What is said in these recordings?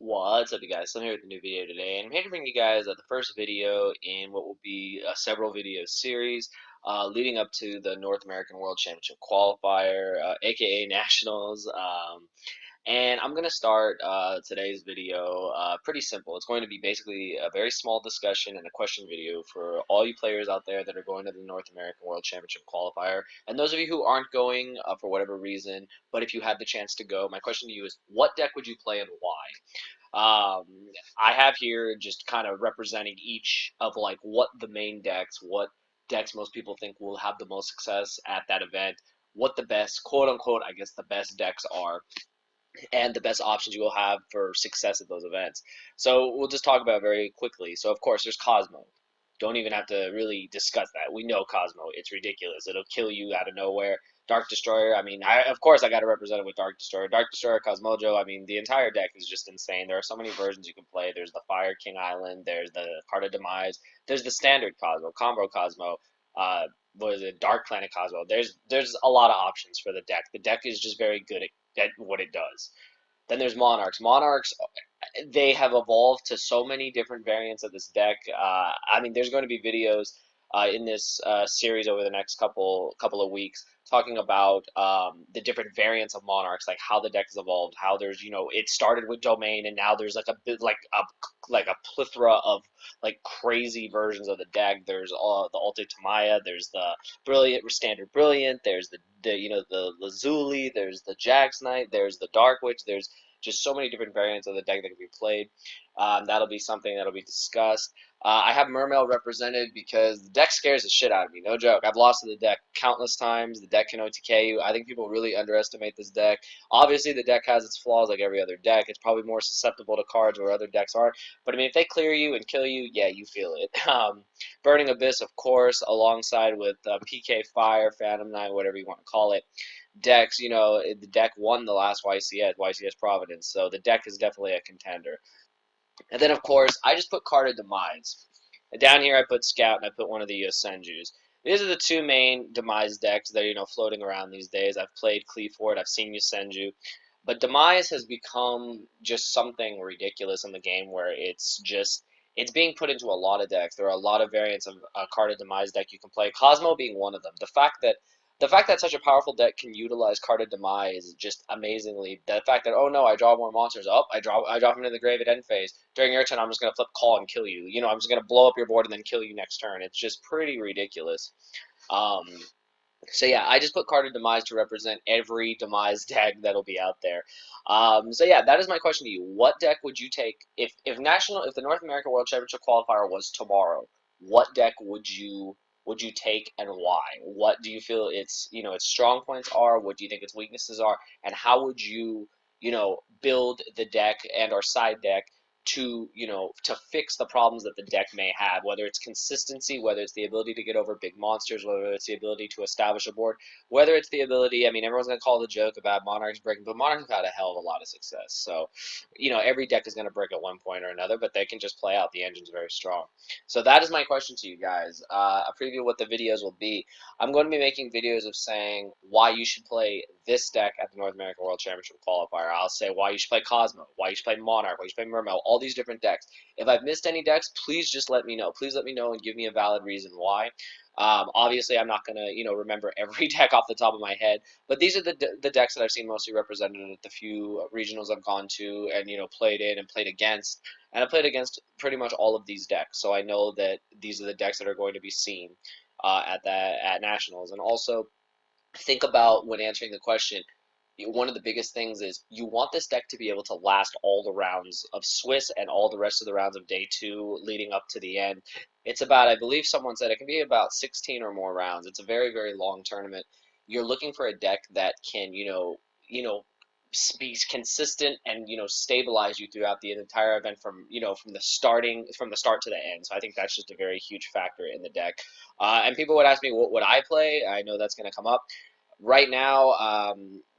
What's up, you guys? So I'm here with a new video today, and I'm here to bring you guys the first video in what will be a several video series leading up to the North American World Championship qualifier, aka Nationals. And I'm going to start today's video pretty simple. It's going to be basically a very small discussion and a question video for all you players out there that are going to the North American World Championship qualifier. And those of you who aren't going for whatever reason, but if you had the chance to go, my question to you is, what deck would you play and why? Um, I have here just kind of representing each of like what the main decks, what decks most people think will have the most success at that event, what the best, quote unquote, I guess the best decks are, and the best options you will have for success at those events. So we'll just talk about it very quickly. So of course there's Cosmo. Don't even have to really discuss that. We know Cosmo. It's ridiculous. It'll kill you out of nowhere. Dark Destroyer. I mean, of course I got to represent it with Dark Destroyer. Dark Destroyer, Cosmojo. I mean, the entire deck is just insane. There are so many versions you can play. There's the Fire King Island. There's the Card of Demise. There's the standard Cosmo, Combo Cosmo. Uh, what is it? Dark Planet Cosmo. There's a lot of options for the deck. The deck is just very good at what it does. Then there's Monarchs. Monarchs, they have evolved to so many different variants of this deck. I mean, there's going to be videos in this series over the next couple of weeks talking about the different variants of Monarchs, like how the deck has evolved, how there's it started with Domain and now there's like a bit like a plethora of like crazy versions of the deck. There's the Ultimaya, there's the Brilliant Standard Brilliant, there's the Lazuli, there's the Jax Knight, there's the Dark Witch, there's just so many different variants of the deck that can be played. That'll be something that'll be discussed. I have Mermail represented because the deck scares the shit out of me. No joke. I've lost to the deck countless times. The deck can OTK you. I think people really underestimate this deck. Obviously, the deck has its flaws like every other deck. It's probably more susceptible to cards where other decks aren't. But I mean, if they clear you and kill you, yeah, you feel it. Burning Abyss, of course, alongside with PK Fire, Phantom Knight, whatever you want to call it. Decks, the deck won the last YCS Providence, so the deck is definitely a contender. And then, of course, I just put Card of Demise. And down here, I put Scout, and I put one of the Senjus. These are the two main Demise decks that are, floating around these days. I've played Cleaford, I've seen Senju. But Demise has become just something ridiculous in the game where it's being put into a lot of decks. There are a lot of variants of a Card of Demise deck you can play, Cosmo being one of them. The fact that such a powerful deck can utilize Card of Demise just amazingly. The fact that, oh no, I draw more monsters. Oh, I drop them into the grave at end phase. During your turn, I'm just gonna flip call and kill you. I'm just gonna blow up your board and then kill you next turn. It's just pretty ridiculous. Um, so yeah, I just put Card of Demise to represent every Demise deck that'll be out there. So yeah, that is my question to you. What deck would you take if the North American World Championship qualifier was tomorrow? What deck would you take and why? What do you feel its strong points are? What do you think its weaknesses are? And how would you build the deck and or side deck to fix the problems that the deck may have, whether it's consistency, whether it's the ability to get over big monsters, whether it's the ability to establish a board, whether it's the ability, I mean, everyone's going to call the joke about Monarchs breaking, but Monarchs have had a hell of a lot of success. So, every deck is going to break at one point or another, but they can just play out. The engine's very strong. So that is my question to you guys. A preview of what the videos will be. I'm going to be making videos of saying why you should play this deck at the North American World Championship qualifier. I'll say why you should play Cosmo, why you should play Monarch, why you should play Mermail, all these different decks. If I've missed any decks, please just let me know. Please let me know and give me a valid reason why. Obviously, I'm not going to, remember every deck off the top of my head, but these are the decks that I've seen mostly represented at the few regionals I've gone to and, played in and played against. And I played against pretty much all of these decks, so I know that these are the decks that are going to be seen at Nationals. And also, think about when answering the question, one of the biggest things is you want this deck to be able to last all the rounds of Swiss and all the rest of the rounds of day 2 leading up to the end. It's about, I believe someone said it can be about 16 or more rounds. It's a very, very long tournament. You're looking for a deck that can, be consistent and stabilize you throughout the entire event from the start to the end. So I think that's just a very huge factor in the deck. And people would ask me what would I play. I know that's going to come up. Right now,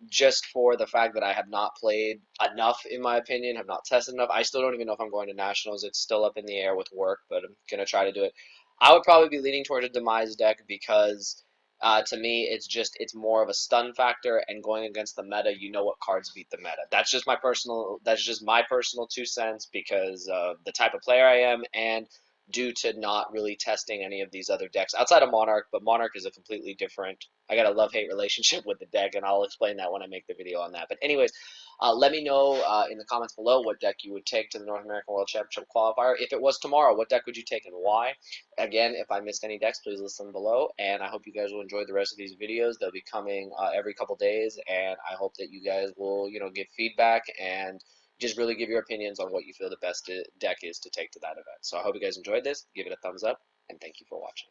just for the fact that I have not played enough, in my opinion, have not tested enough, I still don't even know if I'm going to Nationals. It's still up in the air with work, but I'm going to try to do it. I would probably be leaning towards a Demise deck because To me, it's more of a stun factor, and going against the meta, you know what cards beat the meta. That's just my personal 2 cents because of the type of player I am, and due to not really testing any of these other decks outside of Monarch. But Monarch is a completely different. I got a love-hate relationship with the deck, and I'll explain that when I make the video on that. But anyways, let me know in the comments below what deck you would take to the North American World Championship qualifier. If it was tomorrow, what deck would you take and why? Again, if I missed any decks, please list them below, and I hope you guys will enjoy the rest of these videos. They'll be coming every couple days, and I hope that you guys will, give feedback and just really give your opinions on what you feel the best deck is to take to that event. So I hope you guys enjoyed this. Give it a thumbs up, and thank you for watching.